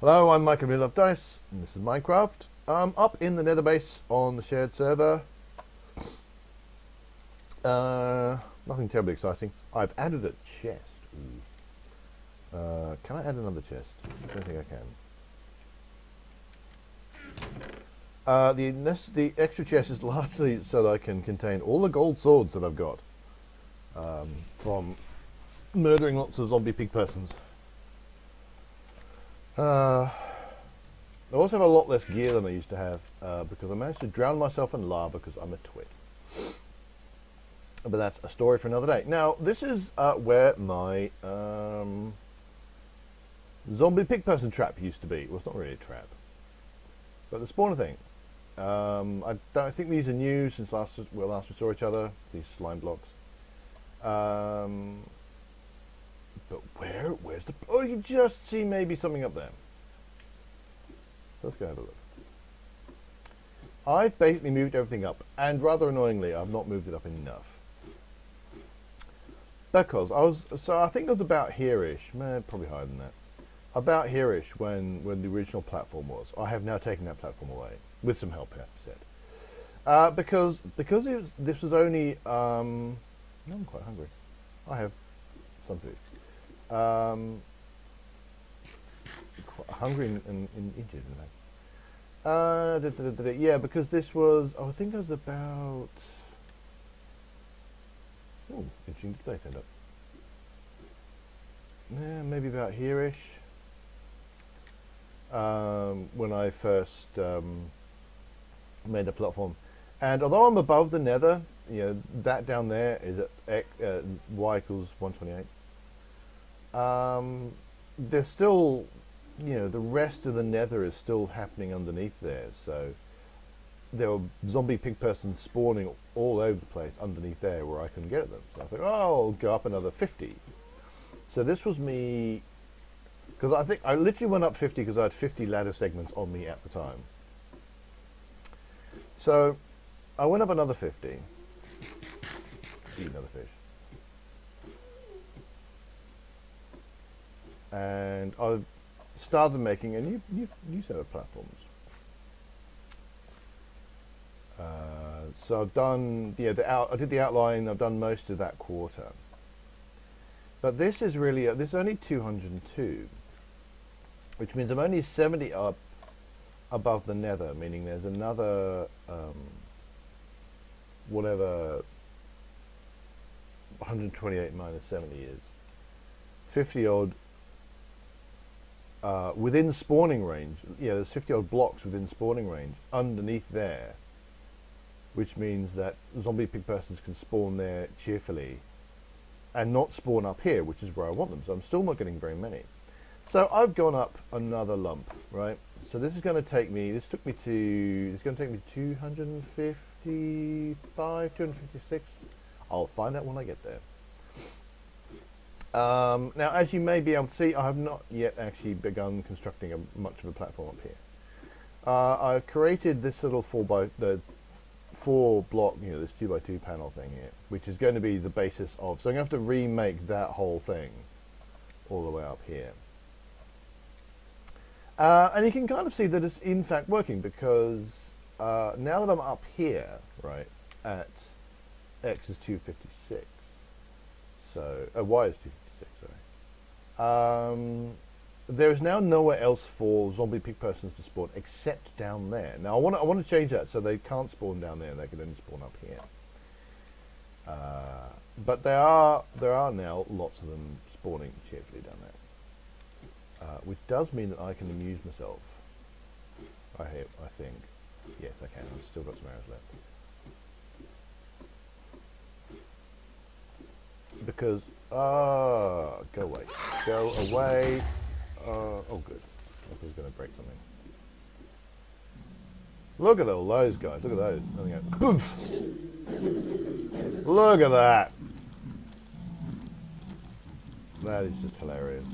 Hello, I'm Mike and we love dice, and this is Minecraft. I'm up in the Nether base on the shared server. Nothing terribly exciting. I've added a chest. Can I add another chest? I don't think I can. The extra chest is largely so that I can contain all the gold swords that I've got from murdering lots of zombie pig persons. I also have a lot less gear than I used to have because I managed to drown myself in lava because I'm a twit. But that's a story for another day. Now, this is where my zombie pig person trap used to be. Well, it's not really a trap. But the spawner thing. I think these are new since last we saw each other, these slime blocks. But where's the... Oh, you can just see maybe something up there. So let's go have a look. I've basically moved everything up, and rather annoyingly, I've not moved it up enough. Because I think it was about here-ish, probably higher than that. About here-ish when the original platform was. I have now taken that platform away, with some help, has to be said. Because this was only, I'm quite hungry. I have some food. Quite hungry and injured, in fact. Yeah, because this was, I think it was about... Oh, interesting display turned up. Yeah, maybe about here-ish. When I first made the platform. And although I'm above the Nether, you know, that down there is at y equals 128. There's still, you know, the rest of the Nether is still happening underneath there. So there were zombie pig persons spawning all over the place underneath there where I couldn't get at them. So I thought, oh, I'll go up another 50. So this was me, because I think I literally went up 50 because I had 50 ladder segments on me at the time. So I went up another 50. Eat another fish. And I started making a new set of platforms. So I've done, yeah, I did the outline. I've done most of that quarter. But this is really, this is only 202, which means I'm only 70 up above the Nether, meaning there's another, whatever 128 minus 70 is, 50 odd within spawning range. Yeah, there's 50 odd blocks within spawning range underneath there, which means that zombie pig persons can spawn there cheerfully and not spawn up here, which is where I want them. So I'm still not getting very many. So I've gone up another lump, right? So this is going to take me, it's going to take me 255, 256. I'll find out when I get there. Now, as you may be able to see, I have not yet actually begun constructing much of a platform up here. I've created this little 4 block, you know, this 2x2 panel thing here, which is going to be the basis of, so I'm going to have to remake that whole thing all the way up here. And you can kind of see that it's in fact working, because now that I'm up here, right, at x is 256, so y is 256, sorry. There is now nowhere else for zombie pig persons to spawn except down there. Now I want to change that so they can't spawn down there; they can only spawn up here. But there are now lots of them spawning cheerfully down there, which does mean that I can amuse myself. I think, yes, I can. I've still got some arrows left. Because go away, go away. Oh, good. I thought he was going to break something. Look at all those guys. Look at those. Boof! Look at that. That is just hilarious.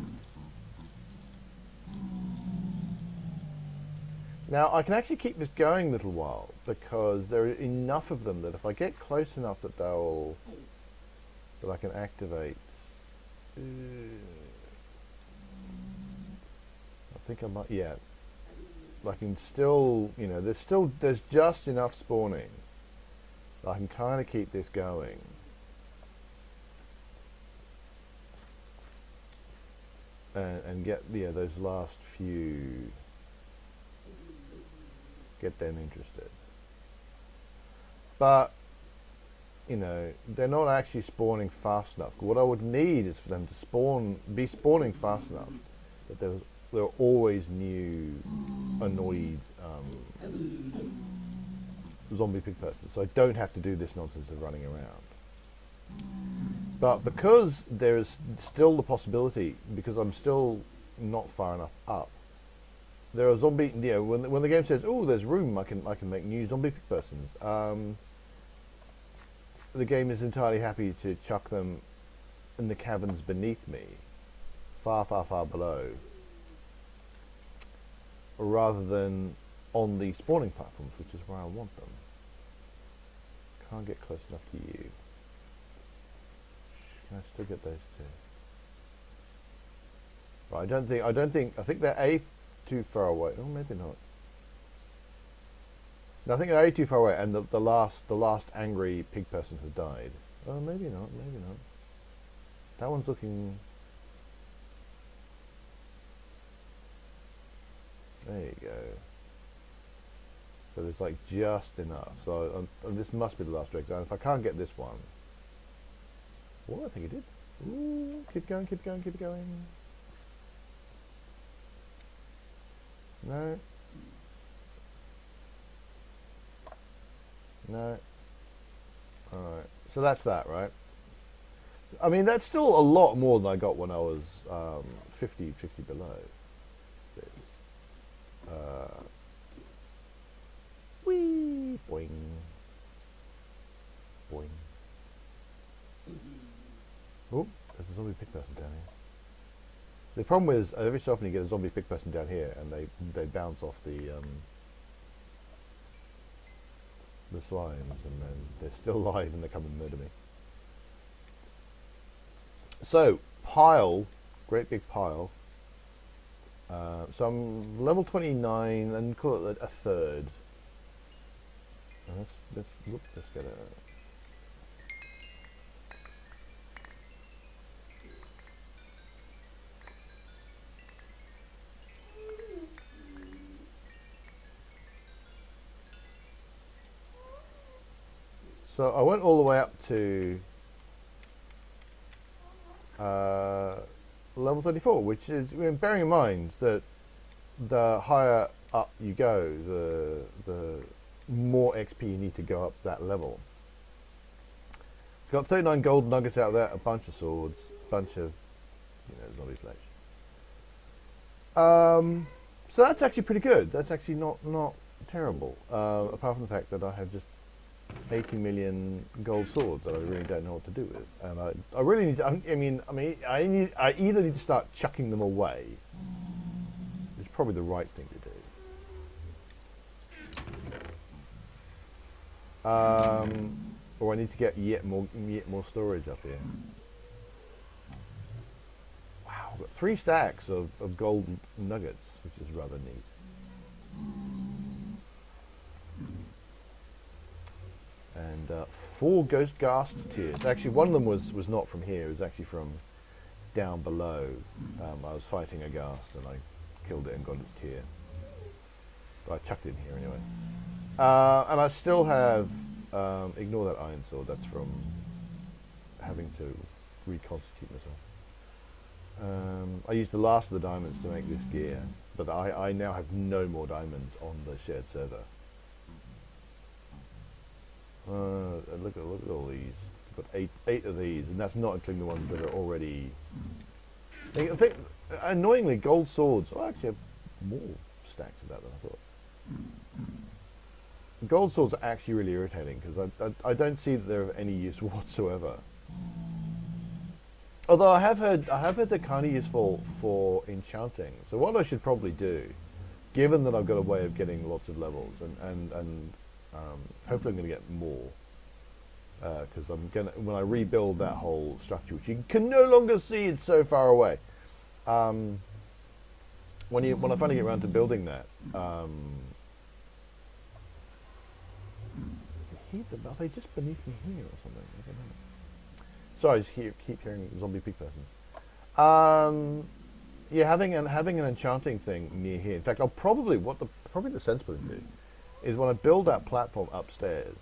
Now, I can actually keep this going a little while, because there are enough of them that if I get close enough that that I can activate. think I might. Yeah, I can still, you know, there's just enough spawning that I can kind of keep this going. And get, yeah, those last few, get them interested. But, you know, they're not actually spawning fast enough. What I would need is for them to be spawning fast enough that there are always new annoyed zombie pig persons. So I don't have to do this nonsense of running around. But because there is still the possibility, because I'm still not far enough up, there are zombie. You know, when the game says, "Oh, there's room," I can make new zombie pig persons. The game is entirely happy to chuck them in the caverns beneath me, far, far, far below, rather than on the spawning platforms, which is where I want them. Can't get close enough to you. Can I still get those two? Right, I think they're A, too far away. Oh, maybe not. No, I think they're A, too far away, and the last angry pig person has died. Oh, maybe not, maybe not. That one's looking... There you go. So there's like just enough. So this must be the last drag zone. If I can't get this one... Oh, I think it did. Ooh, keep going, keep going, keep going. No. No. Alright. So that's that, right? So, I mean, that's still a lot more than I got when I was 50 below this. Whee! Boing. Boing. Oh, there's a zombie pig person down here. The problem is, every so often you get a zombie pig person down here, and they bounce off the slimes, and then they're still alive, and they come and murder me. So, pile, great big pile. So I'm level 29, and call it a third. Let's get a... So I went all the way up to level 34, which is, I mean, bearing in mind that the higher up you go, the more XP you need to go up that level. It's got 39 gold nuggets out there, a bunch of swords, a bunch of, you know, zombie flesh. So that's actually pretty good. That's actually not terrible. Apart from the fact that I have just 80 million gold swords that I really don't know what to do with, and I really need to. I either need to start chucking them away, which is probably the right thing to do, or I need to get yet more storage up here. Wow, I've got 3 stacks of gold nuggets, which is rather neat. And 4 ghost ghast tears. Actually, one of them was not from here. It was actually from down below. I was fighting a ghast and I killed it and got its tear. But I chucked it in here anyway. And I still have, ignore that iron sword. That's from having to reconstitute myself. I used the last of the diamonds to make this gear, but I now have no more diamonds on the shared server. Look at all these. I've got eight of these, and that's not including the ones that are already. I think, annoyingly, gold swords. I actually have more stacks of that than I thought. Gold swords are actually really irritating because I don't see that they're of any use whatsoever. Although I have heard they're kind of useful for enchanting. So what I should probably do, given that I've got a way of getting lots of levels and hopefully I'm going to get more, because when I rebuild that whole structure, which you can no longer see, it's so far away. when I finally get around to building that, are they just beneath me here or something? I don't know. Sorry, I just keep hearing zombie pig persons. Yeah, having an enchanting thing near here. In fact, I'll probably probably the sensible thing to do is when I build that platform upstairs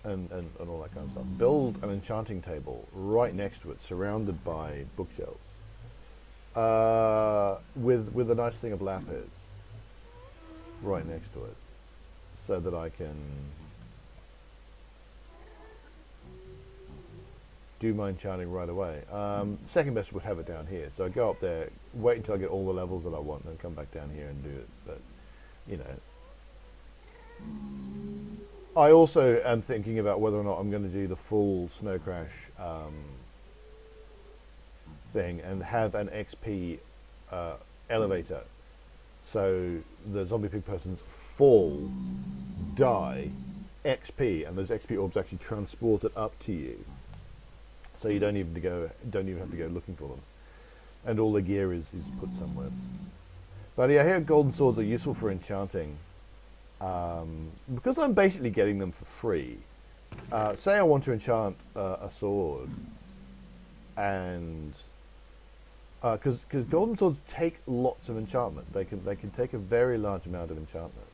and all that kind of stuff, build an enchanting table right next to it, surrounded by bookshelves, with a nice thing of lapis right next to it, so that I can do my enchanting right away. Second best would have it down here. So I go up there, wait until I get all the levels that I want, then come back down here and do it. But, you know. I also am thinking about whether or not I'm going to do the full Snow Crash thing and have an XP elevator. So the zombie pig persons fall, die, XP, and those XP orbs actually transport it up to you. So you don't even have to go looking for them, and all the gear is put somewhere. But yeah, here golden swords are useful for enchanting, because I'm basically getting them for free. Say I want to enchant a sword, and because golden swords take lots of enchantment, they can take a very large amount of enchantment.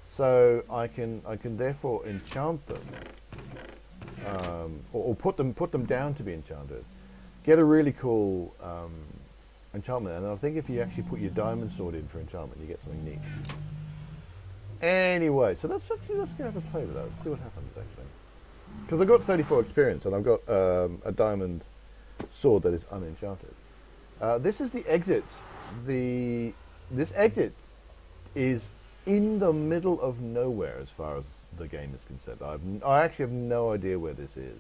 So I can therefore enchant them, or put them down to be enchanted. Get a really cool enchantment, and I think if you actually put your diamond sword in for enchantment, you get something neat. Anyway, so let's go have a play with that. Let's see what happens actually. Because I've got 34 experience, and I've got a diamond sword that is unenchanted. This is the exit. This exit is in the middle of nowhere as far as the game is concerned. I actually have no idea where this is.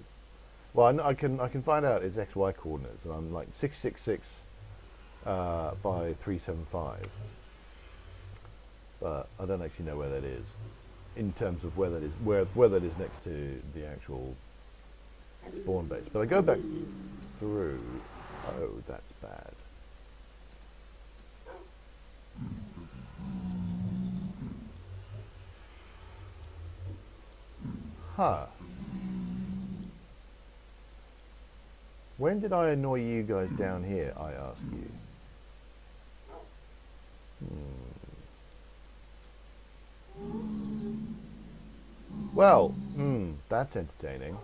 Well, I can find out its XY coordinates, and I'm like 666 by 375. But I don't actually know where that is, in terms of where that is next to the actual spawn base. But I go back through. Oh, that's bad. Huh. When did I annoy you guys down here, I ask you? Well, that's entertaining.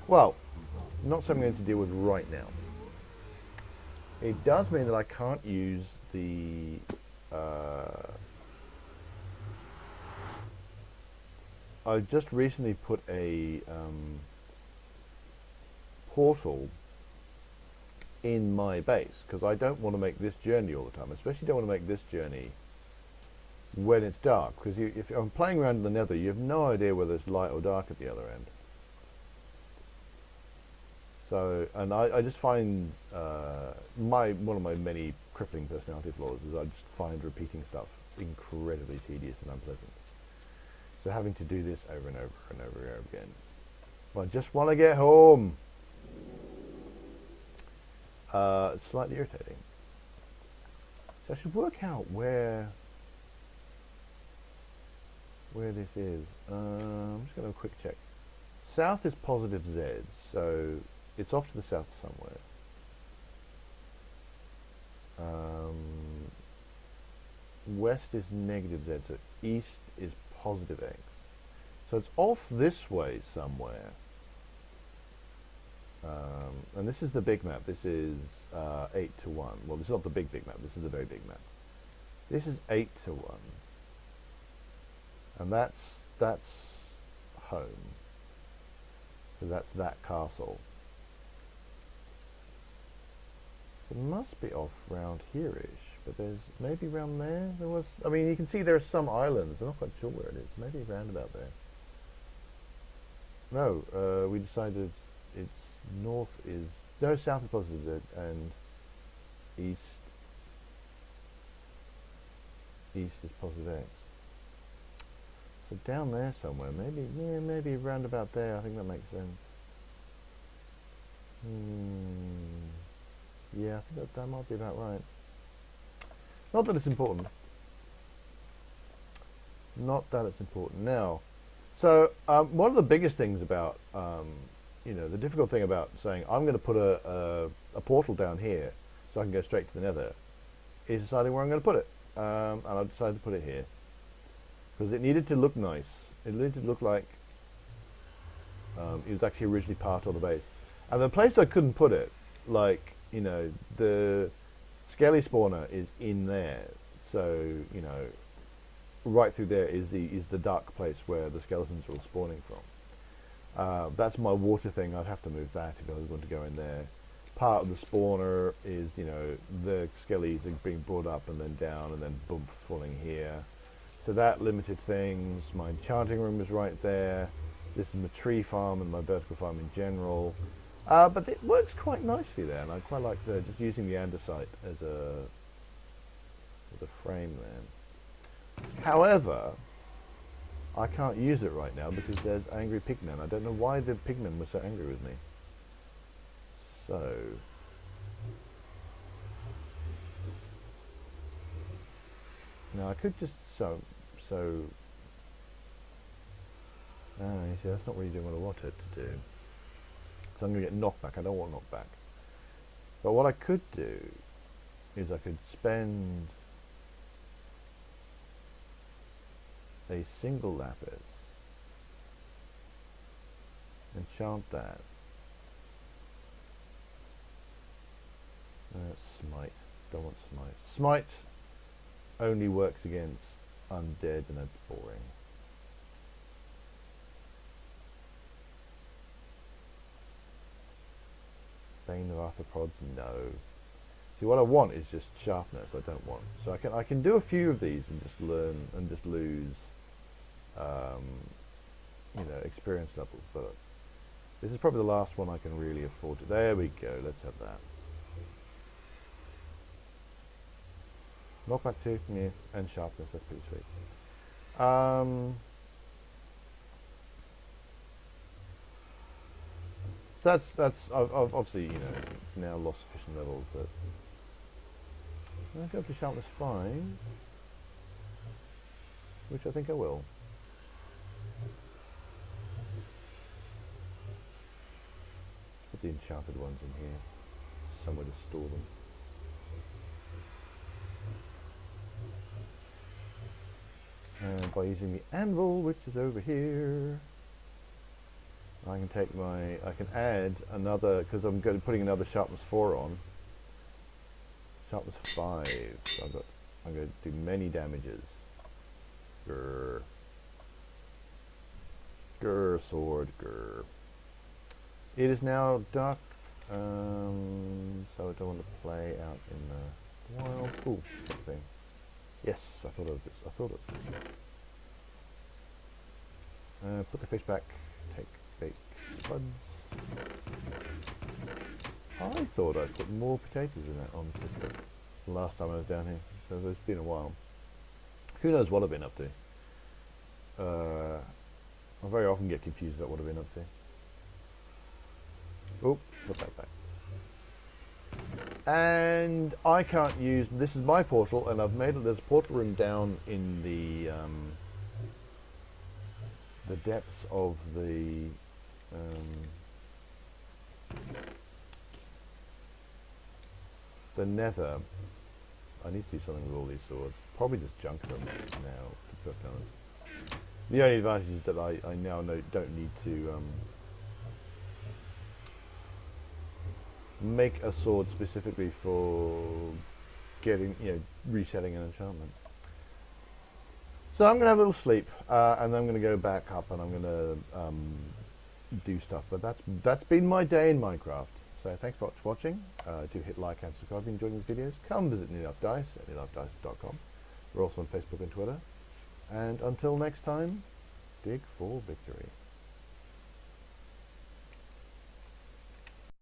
Well, not something I'm going to deal with right now. It does mean that I can't use the I just recently put a portal in my base, because I don't want to make this journey all the time. Especially don't want to make this journey when it's dark, because if I'm playing around in the Nether, you have no idea whether it's light or dark at the other end. So, and I just find one of my many crippling personality flaws is I just find repeating stuff incredibly tedious and unpleasant. So having to do this over and over and over and over again. I just want to get home. It's slightly irritating. So I should work out where this is. I'm just going to have a quick check. South is positive Z, so it's off to the south somewhere. West is negative Z, so east is positive X. So it's off this way somewhere. And this is the big map. This is 8 to 1. Well, this is not the big map. This is the very big map. This is 8 to 1. And that's home. So that's that castle. So it must be off round here-ish, but there's maybe round there. I mean, you can see there are some islands. I'm not quite sure where it is. Maybe round about there. No, we decided it's north is no, south is positive Z and east is positive X. So down there somewhere, maybe, yeah, maybe round about there. I think that makes sense. Yeah, I think that might be about right. Not that it's important. Not that it's important. Now, so one of the biggest things about, the difficult thing about saying I'm going to put a portal down here so I can go straight to the Nether is deciding where I'm going to put it. And I've decided to put it here because it needed to look nice. It needed to look like it was actually originally part of the base. And the place I couldn't put it, like, the skelly spawner is in there. So, right through there is the dark place where the skeletons are all spawning from. That's my water thing. I'd have to move that if I was going to go in there. Part of the spawner is, the skellies are being brought up and then down and then boom, falling here. So that limited things. My enchanting room is right there. This is my tree farm and my vertical farm in general. But it works quite nicely there, and I quite like just using the andesite as a frame there. However, I can't use it right now because there's angry pigmen. I don't know why the pigmen were so angry with me. So now I could just you see, that's not really doing what I wanted to do. So I'm going to get knockback. I don't want knockback. But what I could do is I could spend a single lapis, enchant that. Smite. Don't want smite. Smite only works against undead, and that's boring. Bane of arthropods, no. See, what I want is just sharpness. I don't want. So I can do a few of these and just learn and just lose, experience levels. But this is probably the last one I can really afford to. There we go. Let's have that. Knockback 2, yeah, and sharpness. That's pretty sweet. That's I've obviously now lost sufficient levels that I go up to sharpness 5, which I think I will. Put the enchanted ones in here, somewhere to store them. And by using the anvil, which is over here, I can add another, because I'm putting another sharpness 4 on. Sharpness 5. So I'm going to do many damages. Grr. Grr, sword, grr. It is now dark, so I don't want to play out in the wild. Ooh, something. Yes, I thought it was. Put the fish back. Take bake spuds. I thought I'd put more potatoes in that on the last time I was down here. So it's been a while. Who knows what I've been up to? I very often get confused about what I've been up to. Oh, put that back. And I can't use, this is my portal, and I've made it, there's a portal room down in the depths of the Nether. I need to do something with all these swords. Probably just junk them now, to be perfectly honest. The only advantage is that I now don't need to make a sword specifically for getting, resetting an enchantment. So I'm going to have a little sleep, and then I'm going to go back up and I'm going to do stuff. But that's been my day in Minecraft. So thanks for watching. Do hit like and subscribe if you're enjoying these videos. Come visit NewLifeDice at newlifedice.com. We're also on Facebook and Twitter. And until next time, dig for victory.